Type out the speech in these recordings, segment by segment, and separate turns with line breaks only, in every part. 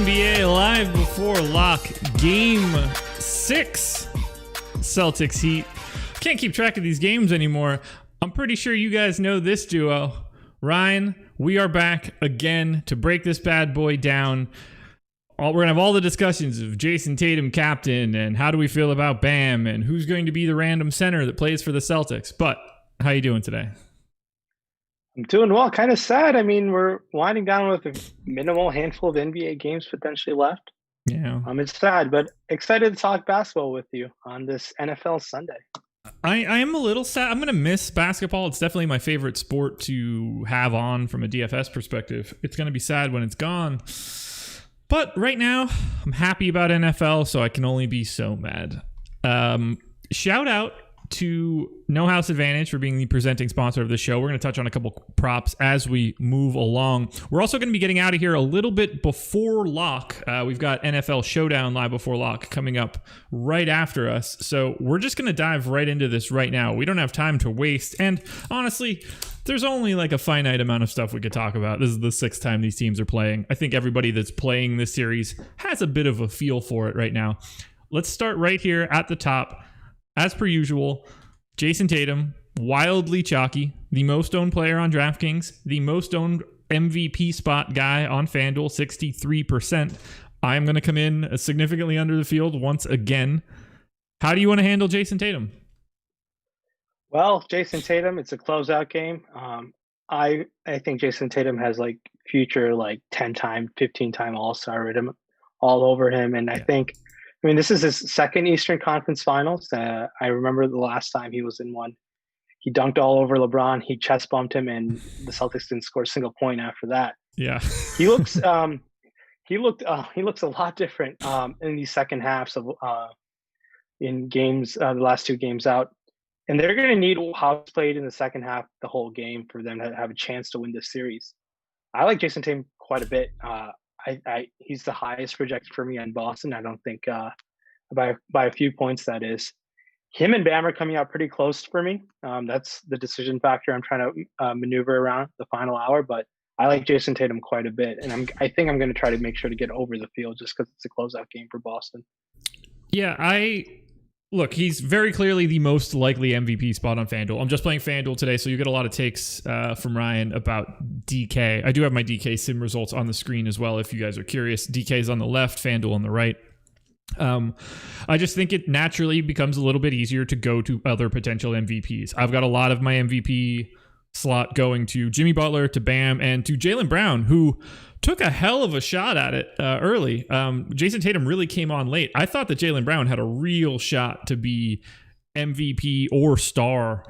NBA live before lock, game 6, Celtics-Heat. Can't keep track of these games anymore. I'm pretty sure you guys know this duo. Ryan, we are back again to break this bad boy down. We're going to have all the discussions of Jason Tatum captain and how do we feel about Bam and who's going to be the random center that plays for the Celtics. But how you doing today?
I'm doing well. Kind of sad. I mean, we're winding down with a minimal handful of NBA games potentially left.
Yeah.
It's sad, but excited to talk basketball with you on this NFL Sunday.
I am a little sad. I'm going to miss basketball. It's definitely my favorite sport to have on from a DFS perspective. It's going to be sad when it's gone. But right now, I'm happy about NFL, so I can only be so mad. Shout out to No House Advantage for being the presenting sponsor of the show. We're going to touch on a couple props as we move along. We're also going to be getting out of here a little bit before lock. We've got NFL Showdown live before lock coming up right after us. So we're just going to dive right into this right now. We don't have time to waste. And honestly, there's only like a finite amount of stuff we could talk about. This is the 6th time these teams are playing. I think everybody that's playing this series has a bit of a feel for it right now. Let's start right here at the top. As per usual, Jason Tatum, wildly chalky, the most owned player on DraftKings, the most owned MVP spot guy on FanDuel, 63%. I am going to come in significantly under the field once again. How do you want to handle Jason Tatum?
Well, Jason Tatum, it's a closeout game. I think Jason Tatum has like future like 10-time, 15-time All-Star rhythm all over him, and I mean, this is his second Eastern Conference Finals. I remember the last time he was in one. He dunked all over LeBron. He chest bumped him, and the Celtics didn't score a single point after that.
Yeah,
he looks a lot different in these second halves of in games. The last 2 games out, and they're going to need how it's played in the second half the whole game for them to have a chance to win this series. I like Jason Tatum quite a bit. He's the highest projected for me on Boston. I don't think by a few points, that is. Him and Bam are coming out pretty close for me. That's the decision factor I'm trying to maneuver around the final hour. But I like Jason Tatum quite a bit, and I think I'm going to try to make sure to get over the field just because it's a closeout game for Boston.
Yeah, Look, he's very clearly the most likely MVP spot on FanDuel. I'm just playing FanDuel today, so you get a lot of takes from Ryan about DK. I do have my DK sim results on the screen as well if you guys are curious. DK's on the left, FanDuel on the right. I just think it naturally becomes a little bit easier to go to other potential MVPs. I've got a lot of my MVP slot going to Jimmy Butler, to Bam, and to Jaylen Brown, who took a hell of a shot at it early. Jason Tatum really came on late. I thought that Jaylen Brown had a real shot to be MVP or star.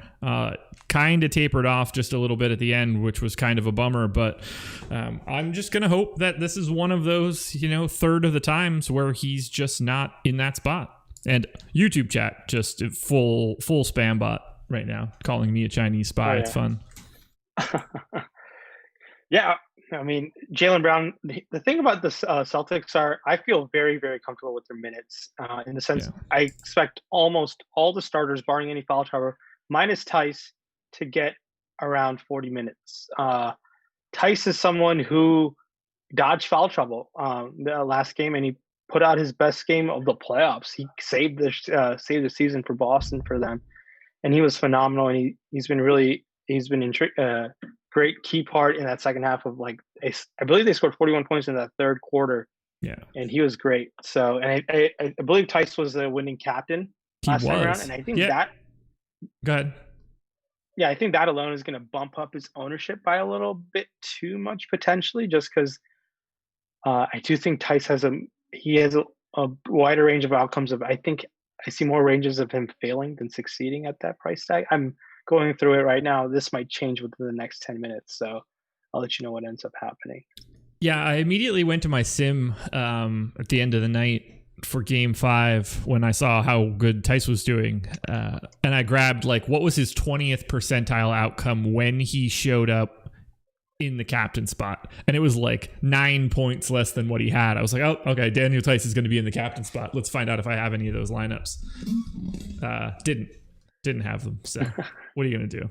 Kind of tapered off just a little bit at the end, which was kind of a bummer. But I'm just going to hope that this is one of those, third of the times where he's just not in that spot. And YouTube chat, just full spam bot right now, calling me a Chinese spy. Oh, yeah. It's fun.
Yeah. I mean, Jaylen Brown, the thing about the Celtics are, I feel very, very comfortable with their minutes in the sense I expect almost all the starters, barring any foul trouble, minus Theis, to get around 40 minutes. Theis is someone who dodged foul trouble the last game, and he put out his best game of the playoffs. He saved the season for Boston for them, and he was phenomenal. And he's been great key part in that second half of I believe they scored 41 points in that third quarter.
Yeah.
And he was great. So, and I believe Theis was the winning captain last time around. And I think that.
Go ahead.
Yeah, I think that alone is going to bump up his ownership by a little bit too much potentially, just because I do think Theis has a wider range of outcomes I think I see more ranges of him failing than succeeding at that price tag. I'm going through it right now. This might change within the next 10 minutes. So I'll let you know what ends up happening.
Yeah, I immediately went to my sim at the end of the night for game 5 when I saw how good Theis was doing. And I grabbed what was his 20th percentile outcome when he showed up in the captain spot. And it was 9 points less than what he had. I was like, oh, okay, Daniel Theis is going to be in the captain spot. Let's find out if I have any of those lineups. Didn't have them. So what are you going to do?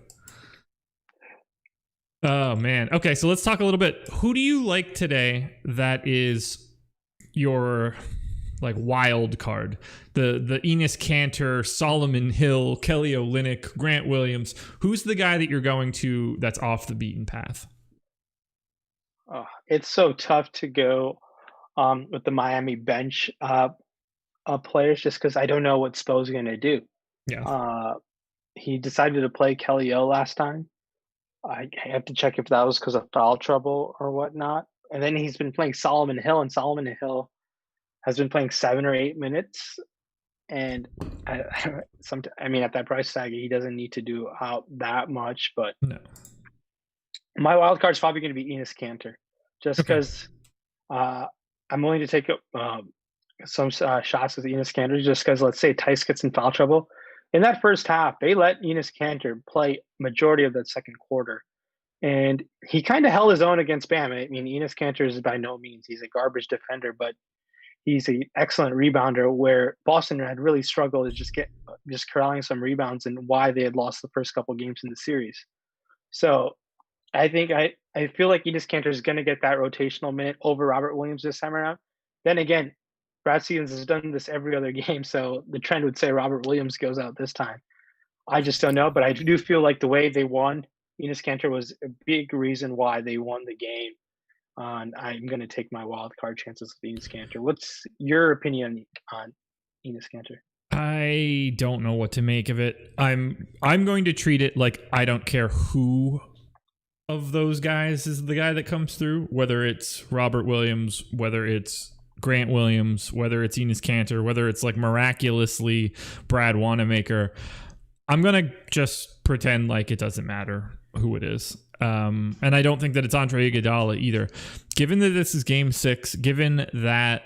Oh, man. Okay, so let's talk a little bit. Who do you like today that is your like wild card, the Enes Kanter, Solomon Hill, Kelly Olynyk, Grant Williams, who's the guy that you're going to that's off the beaten path?
It's so tough to go with the Miami bench players just because I don't know what Spo's going to do.
Yeah.
He decided to play Kelly O last time. I have to check if that was because of foul trouble or whatnot. And then he's been playing Solomon Hill, and Solomon Hill has been playing 7 or 8 minutes. And I mean, at that price tag, he doesn't need to do out that much. But
no.
My wild card is probably going to be Enes Kanter, just because I'm willing to take some shots with Enes Kanter, just because let's say Theis gets in foul trouble. In that first half, they let Enes Kanter play majority of that second quarter. And he kind of held his own against Bam. I mean, Enes Kanter is by no means, he's a garbage defender, but he's an excellent rebounder where Boston had really struggled to just corralling some rebounds and why they had lost the first couple games in the series. So I think I feel like Enes Kanter is going to get that rotational minute over Robert Williams this time around. Then again, Brad Stevens has done this every other game, so the trend would say Robert Williams goes out this time. I just don't know, but I do feel like the way they won, Enes Kanter was a big reason why they won the game. And I'm going to take my wild card chances with Enes Kanter. What's your opinion on Enes Kanter?
I don't know what to make of it. I'm going to treat it like I don't care who of those guys is the guy that comes through, whether it's Robert Williams, whether it's Grant Williams, whether it's Enes Kanter, whether it's like miraculously Brad Wanamaker. I'm going to just pretend like it doesn't matter who it is. And I don't think that it's Andre Iguodala either. Given that this is game 6, given that,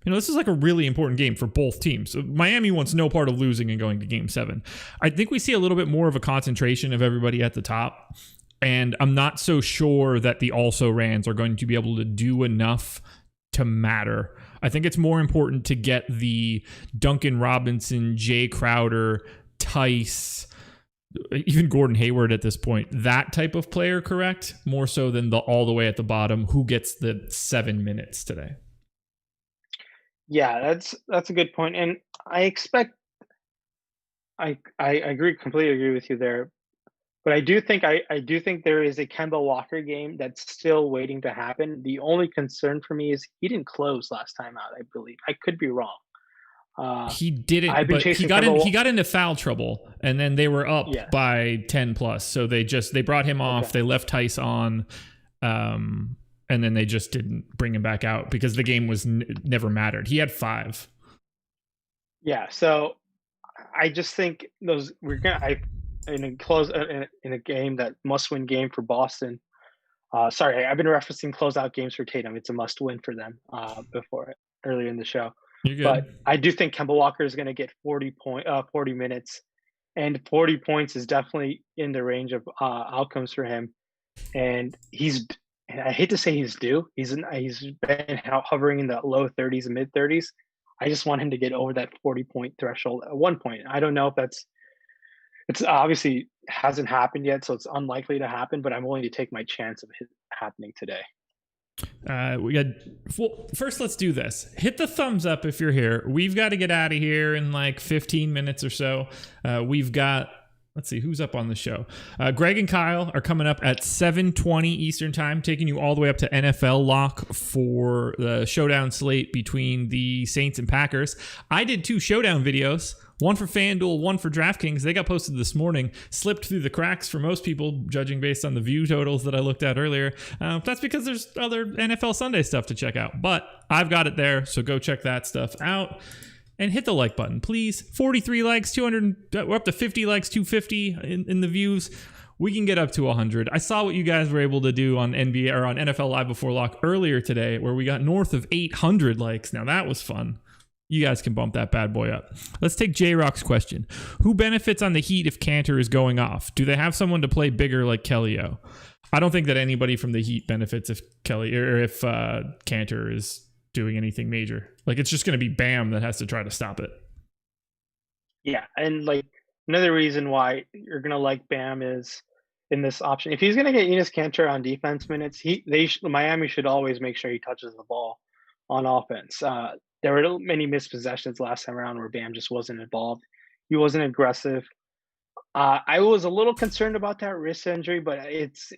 this is like a really important game for both teams. Miami wants no part of losing and going to game 7. I think we see a little bit more of a concentration of everybody at the top. And I'm not so sure that the also-rans are going to be able to do enough to matter. I think it's more important to get the Duncan Robinson, Jae Crowder, Theis, even Gordon Hayward at this point, that type of player correct, more so than the all the way at the bottom who gets the 7 minutes today.
Yeah, that's a good point. And I expect I completely agree with you there. But I do think there is a Kemba Walker game that's still waiting to happen. The only concern for me is he didn't close last time out, I believe. I could be wrong.
He didn't, but he got into foul trouble, and then they were up by 10 plus. So they brought him off. Okay. They left Theis on, and then they just didn't bring him back out because the game was never mattered. He had 5.
Yeah. So I just think in a game that must-win game for Boston. Sorry, I've been referencing closeout games for Tatum. It's a must-win for them earlier in the show.
You're good.
But I do think Kemba Walker is going to get 40 minutes, and 40 points is definitely in the range of outcomes for him. And I hate to say he's due. He's been hovering in the low 30s and mid 30s. I just want him to get over that 40-point threshold at one point. I don't know if it's obviously hasn't happened yet, so it's unlikely to happen, but I'm willing to take my chance of it happening today.
First, let's do this. Hit the thumbs up if you're here. We've got to get out of here in like 15 minutes or so. We've got, let's see, who's up on the show? Greg and Kyle are coming up at 7:20 Eastern time, taking you all the way up to NFL lock for the showdown slate between the Saints and Packers. I did 2 showdown videos. One for FanDuel, one for DraftKings. They got posted this morning. Slipped through the cracks for most people, judging based on the view totals that I looked at earlier. That's because there's other NFL Sunday stuff to check out. But I've got it there, so go check that stuff out. And hit the like button, please. 43 likes, we're up to 50 likes, 250 in the views. We can get up to 100. I saw what you guys were able to do on NBA or on NFL Live Before Lock earlier today, where we got north of 800 likes. Now that was fun. You guys can bump that bad boy up. Let's take J-Rock's question. Who benefits on the Heat if Kanter is going off? Do they have someone to play bigger like Kelly-O? I don't think that anybody from the Heat benefits if Kanter is doing anything major. Like, it's just going to be Bam that has to try to stop it.
Yeah, and like another reason why you're going to like Bam is in this option. If he's going to get Enes Kanter on defense minutes, Miami should always make sure he touches the ball. on offense. There were many missed possessions last time around where Bam just wasn't involved. He wasn't aggressive. I was a little concerned about that wrist injury, but it's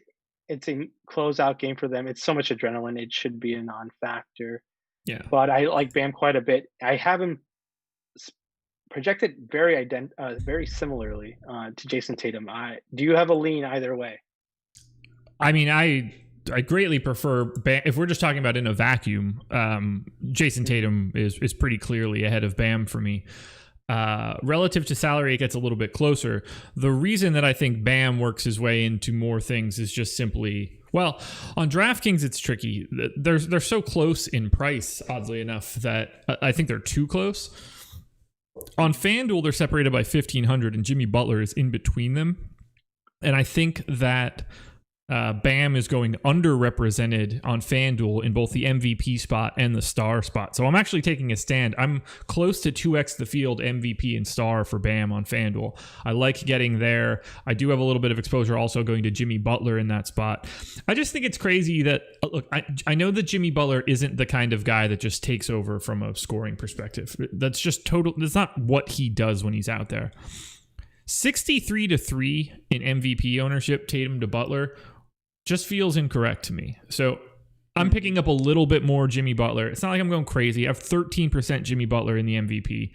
a closeout game for them. It's so much adrenaline; it should be a non-factor.
Yeah.
But I like Bam quite a bit. I have him projected very similarly to Jason Tatum. Do you have a lean either way?
I mean, I greatly prefer Bam. If we're just talking about in a vacuum, Jason Tatum is pretty clearly ahead of Bam for me. Relative to salary, it gets a little bit closer. The reason that I think Bam works his way into more things is just simply, well, on DraftKings it's tricky. They're so close in price, oddly enough, that I think they're too close. On FanDuel, they're separated by 1,500, and Jimmy Butler is in between them. And I think that Bam is going underrepresented on FanDuel in both the MVP spot and the star spot. So I'm actually taking a stand. I'm close to 2x the field MVP and star for Bam on FanDuel. I like getting there. I do have a little bit of exposure also going to Jimmy Butler in that spot. I just think it's crazy that, look, I know that Jimmy Butler isn't the kind of guy that just takes over from a scoring perspective. That's not what he does when he's out there. 63-3 in MVP ownership, Tatum to Butler, just feels incorrect to me. So I'm picking up a little bit more Jimmy Butler. It's not like I'm going crazy. I have 13% Jimmy Butler in the MVP.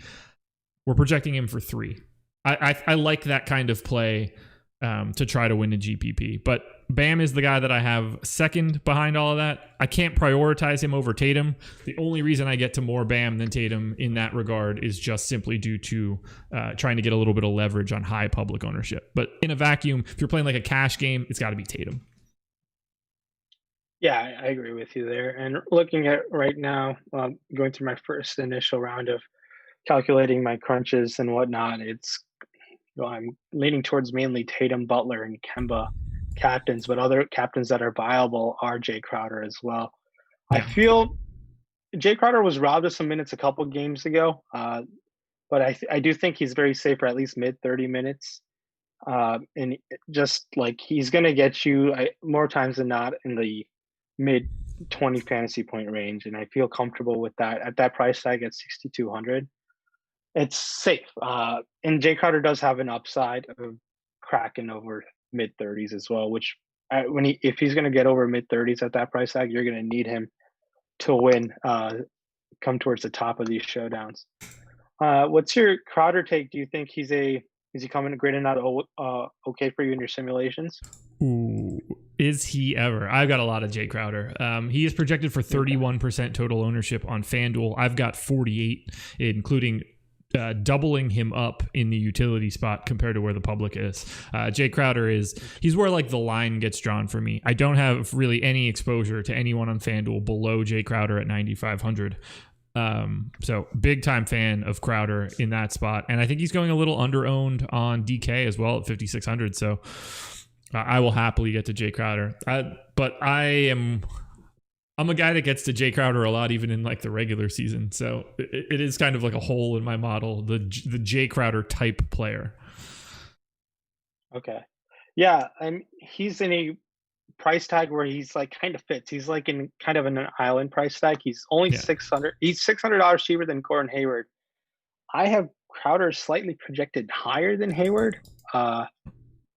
We're projecting him for 3. I like that kind of play to try to win a GPP. But Bam is the guy that I have second behind all of that. I can't prioritize him over Tatum. The only reason I get to more Bam than Tatum in that regard is just simply due to trying to get a little bit of leverage on high public ownership. But in a vacuum, if you're playing like a cash game, it's got to be Tatum.
Yeah, I agree with you there. And looking at right now, going through my first initial round of calculating my crunches and whatnot, I'm leaning towards mainly Tatum, Butler, and Kemba captains, but other captains that are viable are Jae Crowder as well. I feel Jae Crowder was robbed of some minutes a couple games ago, but I do think he's very safe for at least mid 30 minutes. And just like he's going to get you more times than not in the mid 20 fantasy point range, and I feel comfortable with that at that price tag at 6,200. It's safe, and Jae Crowder does have an upside of cracking over mid 30s as well. Which if he's going to get over mid 30s at that price tag, you're going to need him to win, come towards the top of these showdowns. What's your Crowder take? Do you think is he coming great and not okay for you in your simulations?
Ooh, is he ever? I've got a lot of Jae Crowder. He is projected for 31% total ownership on FanDuel. I've got 48, including doubling him up in the utility spot compared to where the public is. Jae Crowder he's where like the line gets drawn for me. I don't have really any exposure to anyone on FanDuel below Jae Crowder at 9,500. So big time fan of Crowder in that spot. And I think he's going a little under owned on DK as well at 5,600. So I will happily get to Jae Crowder. But I'm a guy that gets to Jae Crowder a lot, even in like the regular season. So it is kind of like a hole in my model, the Jae Crowder type player.
Okay. Yeah. He's in a price tag where he's like kind of fits. He's like in kind of an island price tag. He's only 600. He's $600 cheaper than Gordon Hayward. I have Crowder slightly projected higher than Hayward.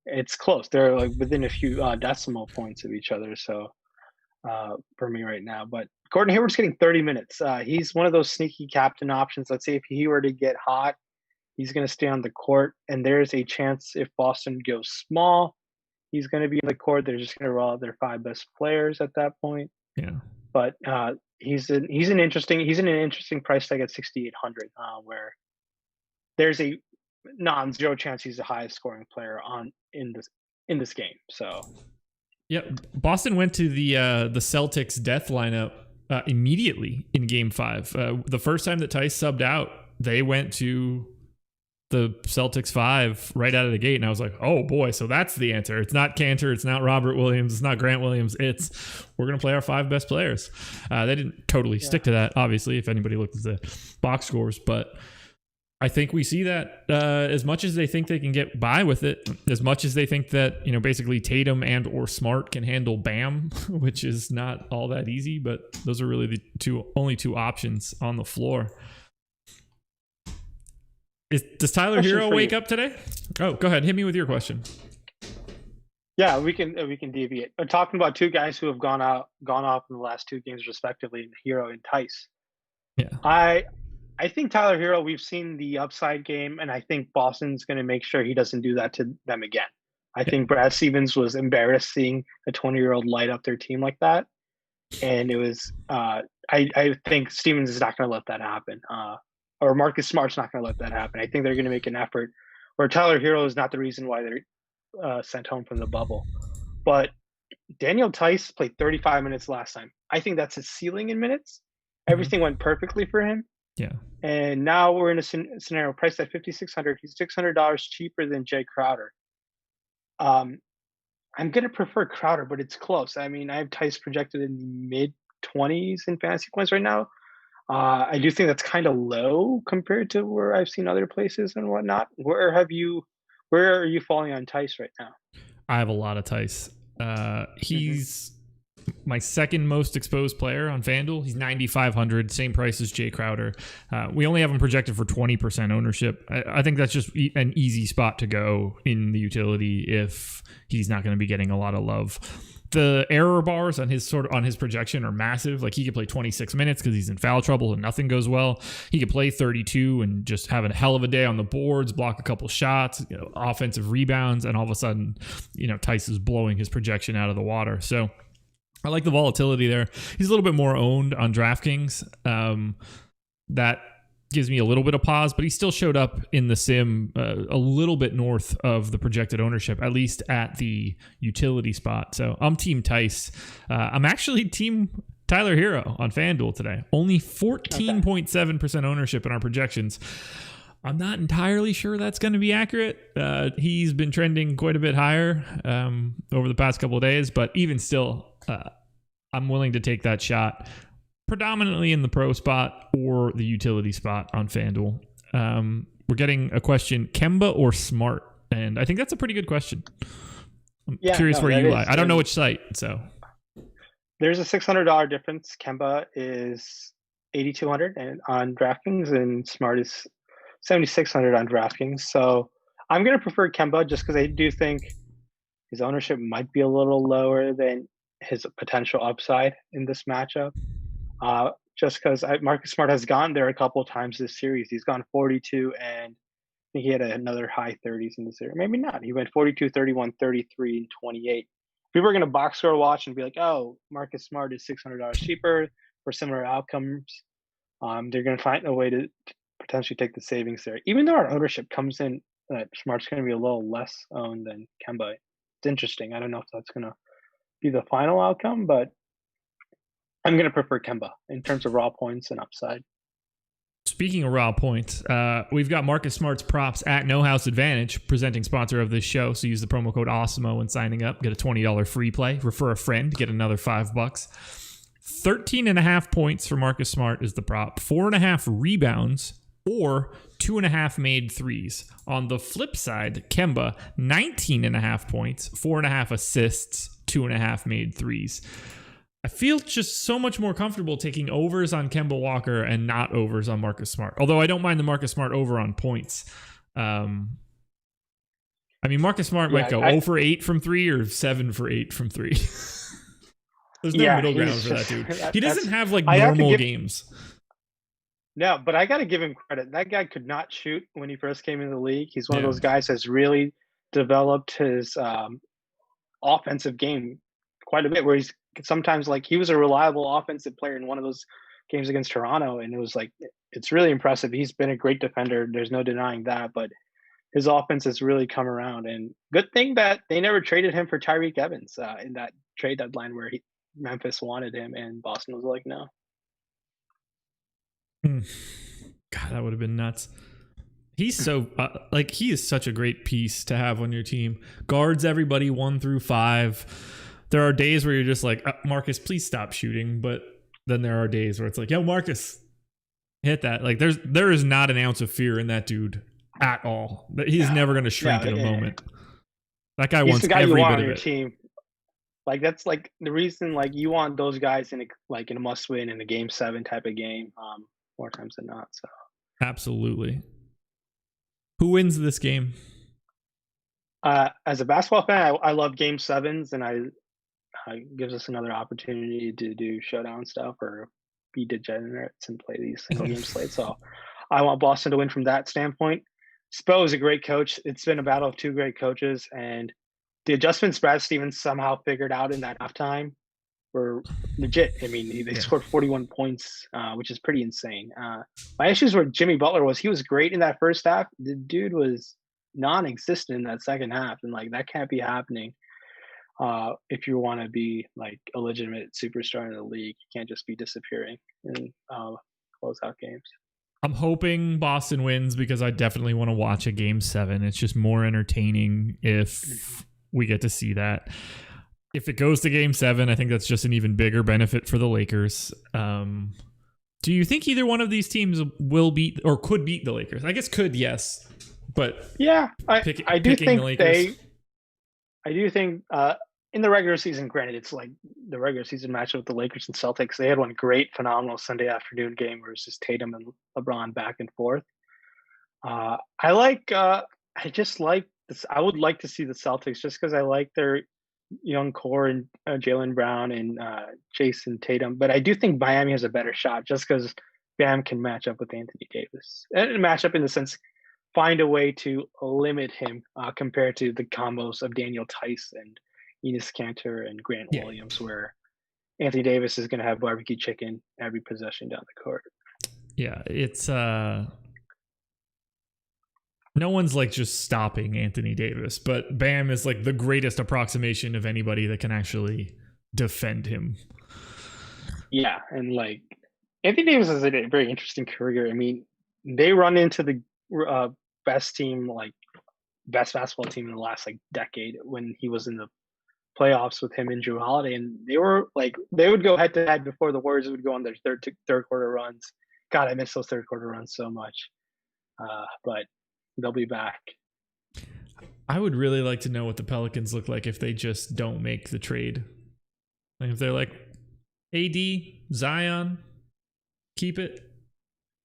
It's close. They're like within a few decimal points of each other. So for me right now, but Gordon Hayward's getting 30 minutes. He's one of those sneaky captain options. Let's say if he were to get hot, he's going to stay on the court, and there's a chance if Boston goes small, he's going to be in the court. They're just going to roll out their 5 best players at that point.
Yeah.
But he's in an interesting price tag at 6,800, where there's a non-zero chance he's the highest scoring player in this game. So.
Yeah, Boston went to the Celtics death lineup immediately in Game 5. The first time that Theis subbed out, they went to the Celtics 5 right out of the gate, and I was like, oh boy, so that's the answer. It's not Kanter, it's not Robert Williams, it's not Grant Williams. It's we're going to play our 5 best players. They didn't totally stick to that, obviously, if anybody looked at the box scores, but I think we see that as much as they think they can get by with it, as much as they think that, basically Tatum and or Smart can handle Bam, which is not all that easy, but those are really the only two options on the floor. Does Tyler Hero wake up today? Oh, go ahead. Hit me with your question.
Yeah, we can deviate. We're talking about two guys who have gone off in the last two games respectively, Hero and Theis.
Yeah.
I think Tyler Hero, we've seen the upside game, and I think Boston's going to make sure he doesn't do that to them again. I think Brad Stevens was embarrassed seeing a 20-year-old light up their team like that. And it was, I think Stevens is not going to let that happen. Or Marcus Smart's not going to let that happen. I think they're going to make an effort where Tyler Hero is not the reason why they're sent home from the bubble. But Daniel Theis played 35 minutes last time. I think that's his ceiling in minutes. Everything went perfectly for him.
Yeah.
And now we're in a scenario priced at $5,600. He's $600 cheaper than Jae Crowder. I'm going to prefer Crowder, but it's close. I mean, I have Theis projected in the mid-20s in fantasy points right now. I do think that's kind of low compared to where I've seen other places and whatnot. Where are you falling on Theis right now?
I have a lot of Theis. He's my second most exposed player on FanDuel. He's 9,500, same price as Jae Crowder. We only have him projected for 20% ownership. I think that's just an easy spot to go in the utility if he's not going to be getting a lot of love. The error bars on his projection are massive. Like, he could play 26 minutes because he's in foul trouble and nothing goes well. He could play 32 and just have a hell of a day on the boards, block a couple shots, offensive rebounds, and all of a sudden, Theis is blowing his projection out of the water. So I like the volatility there. He's a little bit more owned on DraftKings. That gives me a little bit of pause, but he still showed up in the sim a little bit north of the projected ownership, at least at the utility spot. So I'm team Theis. I'm actually team Tyler Hero on FanDuel today. Only 14.7% ownership in our projections. I'm not entirely sure that's going to be accurate. He's been trending quite a bit higher over the past couple of days, but even still, I'm willing to take that shot, predominantly in the pro spot or the utility spot on FanDuel. We're getting a question, Kemba or Smart? And I think that's a pretty good question. I'm curious where you lie. I don't know which site, so.
There's a $600 difference. Kemba is $8,200 on DraftKings, and Smart is $7,600 on DraftKings. So I'm going to prefer Kemba just because I do think his ownership might be a little lower than his potential upside in this matchup. Just because Marcus Smart has gone there a couple of times this series. He's gone 42, and I think he had another high 30s in this series. Maybe not. He went 42, 31, 33, and 28. People are going to box score watch and be like, oh, Marcus Smart is $600 cheaper for similar outcomes. They're going to find a way to potentially take the savings there. Even though our ownership comes in that Smart's going to be a little less owned than Kemba. It's interesting. I don't know if that's going to be the final outcome, but I'm going to prefer Kemba in terms of raw points and upside.
Speaking of raw points, we've got Marcus Smart's props at No House Advantage, presenting sponsor of this show. So use the promo code Awesemo when signing up. Get a $20 free play. Refer a friend. Get another $5. 13.5 points for Marcus Smart is the prop. 4.5 rebounds or 2.5 made threes. On the flip side, Kemba, 19.5 points, 4.5 assists, 2.5 made threes. I feel just so much more comfortable taking overs on Kemba Walker and not overs on Marcus Smart. Although I don't mind the Marcus Smart over on points. I mean, Marcus Smart might go 0 for 8 from 3 or 7 for 8 from 3. There's no middle ground for that dude. He doesn't have like normal games.
No, but I got to give him credit. That guy could not shoot when he first came into the league. He's one of those guys that's really developed his offensive game quite a bit, where he's sometimes like he was a reliable offensive player in one of those games against Toronto, and it was like it's really impressive. He's been a great defender. There's no denying that, but his offense has really come around. And good thing that they never traded him for Tyreke Evans in that trade deadline where Memphis wanted him and Boston was like, no.
God, that would have been nuts. He's so he is such a great piece to have on your team. Guards everybody 1 through 5. There are days where you're just like, Marcus, please stop shooting. But then there are days where it's like, yo, Marcus, hit that. Like there is not an ounce of fear in that dude at all. He's never going to shrink in a moment. That guy wants every bit of
your
it.
Team. Like that's like the reason like you want those guys in a must win in a game 7 type of game more times than not. So
absolutely. Who wins this game?
As a basketball fan, I love game 7s, and gives us another opportunity to do showdown stuff or be degenerates and play these single game slates. So I want Boston to win from that standpoint. Spo is a great coach. It's been a battle of 2 great coaches, and the adjustments Brad Stevens somehow figured out in that halftime were legit. I mean, they scored 41 points, which is pretty insane. My issues were Jimmy Butler he was great in that first half. The dude was non-existent in that second half, and like that can't be happening if you want to be like a legitimate superstar in the league. You can't just be disappearing in closeout games.
I'm hoping Boston wins because I definitely want to watch a game 7. It's just more entertaining if we get to see that. If it goes to game 7, I think that's just an even bigger benefit for the Lakers. Do you think either one of these teams will beat or could beat the Lakers? I guess could, yes. But
yeah, I do think I do think in the regular season, granted, it's like the regular season matchup with the Lakers and Celtics. They had one great, phenomenal Sunday afternoon game versus Tatum and LeBron back and forth. I just like this. I would like to see the Celtics just because I like their young core and Jaylen Brown and Jason Tatum. But I do think Miami has a better shot just because Bam can match up with Anthony Davis. And match up in the sense, find a way to limit him compared to the combos of Daniel Theis and Enes Kanter and Grant Williams, where Anthony Davis is going to have barbecue chicken every possession down the court.
Yeah, it's no one's like just stopping Anthony Davis, but Bam is like the greatest approximation of anybody that can actually defend him.
Yeah, and like Anthony Davis has a very interesting career. I mean, they run into the best basketball team in the last like decade when he was in the playoffs with him and Drew Holiday, and they would go head to head before the Warriors would go on their third quarter runs. God, I miss those third quarter runs so much. But they'll be back.
I would really like to know what the Pelicans look like if they just don't make the trade. Like if they're like AD, Zion, keep it.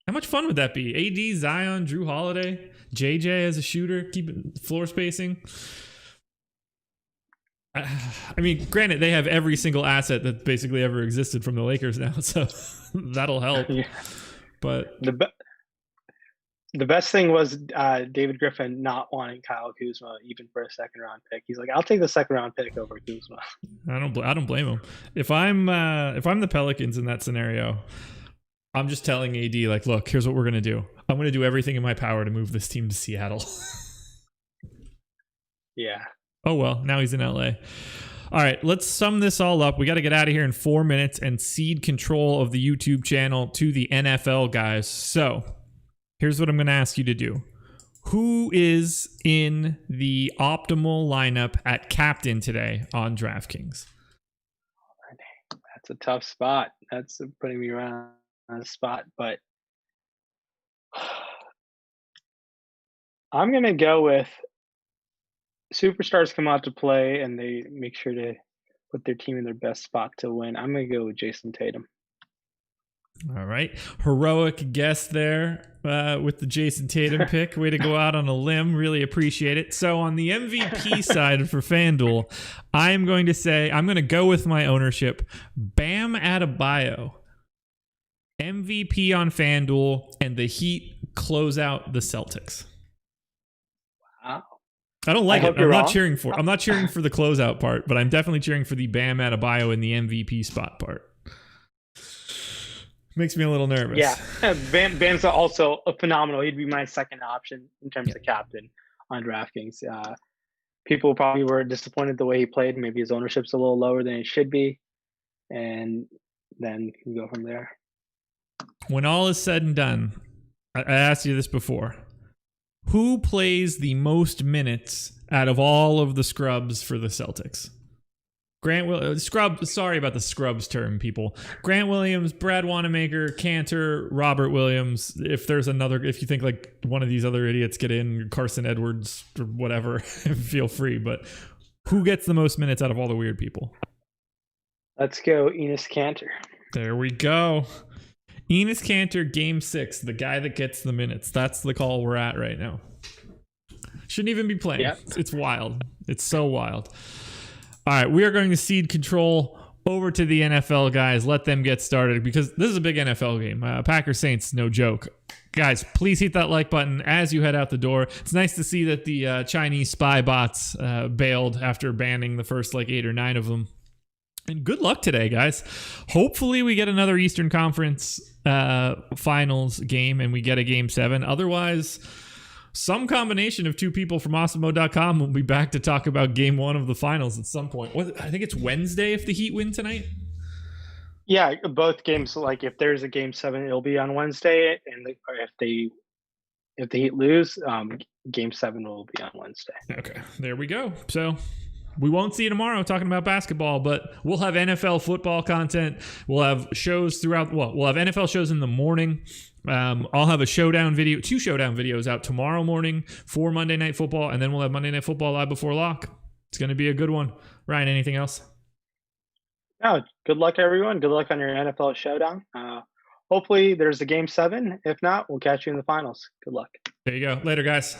How much fun would that be? AD, Zion, Drew Holiday, JJ as a shooter, keep it floor spacing. I mean, granted, they have every single asset that basically ever existed from the Lakers now, so that'll help. Yeah. But
the best thing was David Griffin not wanting Kyle Kuzma even for a second round pick. He's like, I'll take the second round pick over Kuzma.
I don't blame him. If I'm the Pelicans in that scenario, I'm just telling AD like, look, here's what we're gonna do. I'm gonna do everything in my power to move this team to Seattle.
Yeah.
Oh, well, now he's in LA. All right, let's sum this all up. We got to get out of here in 4 minutes and cede control of the YouTube channel to the NFL guys. So here's what I'm going to ask you to do. Who is in the optimal lineup at captain today on DraftKings?
That's a tough spot. That's putting me around on a spot, but I'm going to go with superstars come out to play and they make sure to put their team in their best spot to win. I'm going to go with Jason Tatum.
All right. Heroic guess there with the Jason Tatum pick. Way to go out on a limb. Really appreciate it. So on the MVP side for FanDuel, I'm going to go with my ownership. Bam Adebayo, MVP on FanDuel, and the Heat close out the Celtics.
Wow.
I don't like it. I'm not cheering for the closeout part, but I'm definitely cheering for the Bam Adebayo in the MVP spot part. Makes me a little nervous.
Yeah, Bam's also a phenomenal. He'd be my second option in terms of captain on DraftKings. People probably were disappointed the way he played. Maybe his ownership's a little lower than it should be, and then you can go from there.
When all is said and done, I asked you this before. Who plays the most minutes out of all of the scrubs for the Celtics? Sorry about the scrubs term, people. Grant Williams, Brad Wanamaker, Kanter, Robert Williams. If you think like one of these other idiots get in, Carson Edwards or whatever, feel free. But who gets the most minutes out of all the weird people?
Let's go Enes Kanter.
There we go. Enes Kanter, game 6, the guy that gets the minutes. That's the call we're at right now. Shouldn't even be playing. Yep. It's wild. It's so wild. All right, we are going to cede control over to the NFL, guys. Let them get started because this is a big NFL game. Packers Saints, no joke. Guys, please hit that like button as you head out the door. It's nice to see that the Chinese spy bots bailed after banning the first 8 or 9 of them. And good luck today, guys. Hopefully we get another Eastern Conference finals game and we get a game 7. Otherwise, some combination of 2 people from Awesemo.com will be back to talk about game 1 of the finals at some point. I think it's Wednesday if the Heat win tonight.
Yeah, both games. If there's a game 7, it'll be on Wednesday, and if the Heat lose, game 7 will be on Wednesday.
Okay, there we go. So we won't see you tomorrow talking about basketball, but we'll have NFL football content. We'll have shows throughout. Well, we'll have NFL shows in the morning. I'll have 2 showdown videos out tomorrow morning for Monday Night Football, and then we'll have Monday Night Football live before lock. It's going to be a good one. Ryan, anything else?
No, good luck, everyone. Good luck on your NFL showdown. Hopefully there's a game 7. If not, we'll catch you in the finals. Good luck.
There you go. Later, guys.